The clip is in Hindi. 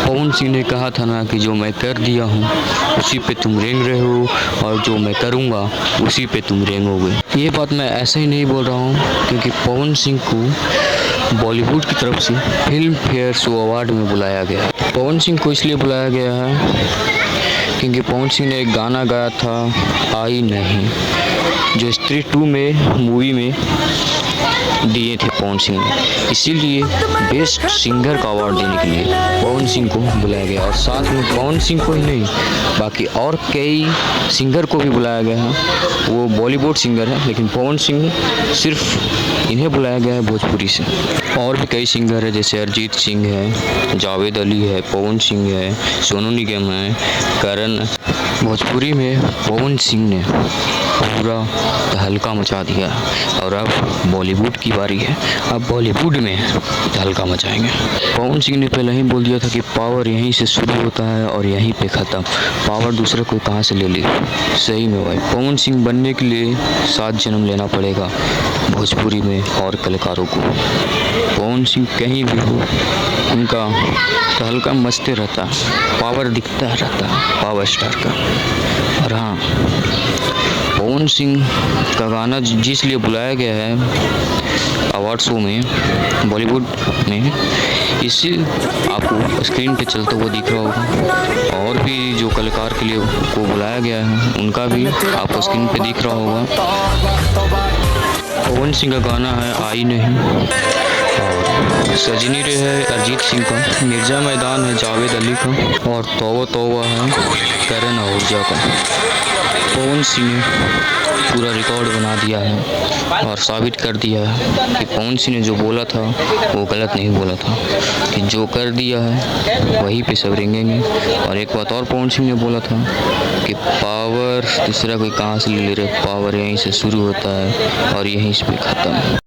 पवन सिंह ने कहा था ना कि जो मैं कर दिया हूँ उसी पे तुम रेंग रहे हो और जो मैं करूँगा उसी पे तुम रेंगोगे। ये बात मैं ऐसे ही नहीं बोल रहा हूँ क्योंकि पवन सिंह को बॉलीवुड की तरफ से फिल्म फेयर शो अवार्ड में बुलाया गया है। पवन सिंह को इसलिए बुलाया गया है क्योंकि पवन सिंह ने एक गाना गाया था आई नहीं, जो स्त्री 2 में मूवी में दिए थे पवन सिंह ने। इसीलिए बेस्ट सिंगर का अवार्ड देने के लिए पवन सिंह को बुलाया गया और साथ में पवन सिंह को ही नहीं बाकी और कई सिंगर को भी बुलाया गया है। वो बॉलीवुड सिंगर है लेकिन पवन सिंह सिर्फ इन्हें बुलाया गया है भोजपुरी से। और भी कई सिंगर है जैसे अरिजीत सिंह है, जावेद अली है, पवन सिंह है, सोनू निगम है, करण। भोजपुरी में पवन सिंह ने पूरा तहलका मचा दिया और अब बॉलीवुड की बारी है। अब बॉलीवुड में तहलका मचाएंगे। पवन सिंह ने पहले ही बोल दिया था कि पावर यहीं से शुरू होता है और यहीं पे ख़त्म, पावर दूसरे कोई कहाँ से ले ली। सही में भाई पवन सिंह बनने के लिए 7 जन्म लेना पड़ेगा भोजपुरी में और कलाकारों को। पवन सिंह कहीं भी हो उनका तहलका मचते रहता है, पावर दिखता रहता है पावर स्टार का। और हाँ, पवन सिंह का गाना जिस लिए बुलाया गया है अवार्ड शो में बॉलीवुड में, इसी आपको स्क्रीन पे चलता हुआ दिख रहा होगा। और भी जो कलाकार के लिए को बुलाया गया है उनका भी आपको स्क्रीन पे दिख रहा होगा। पवन सिंह का गाना है आई नहीं, और सजनी रे है अरिजीत सिंह का, मिर्जा मैदान है जावेद अली का, और तौबा तौबा है करण औजला का। पवन सिंह ने पूरा रिकॉर्ड बना दिया है और साबित कर दिया है कि पवन सिंह ने जो बोला था वो गलत नहीं बोला था, कि जो कर दिया है वहीं पे सब रेंगेंगे। और एक बात और पवन सिंह ने बोला था कि पावर दूसरा कोई कहाँ से ले रहे, पावर यहीं से शुरू होता है और यहीं से ख़त्म।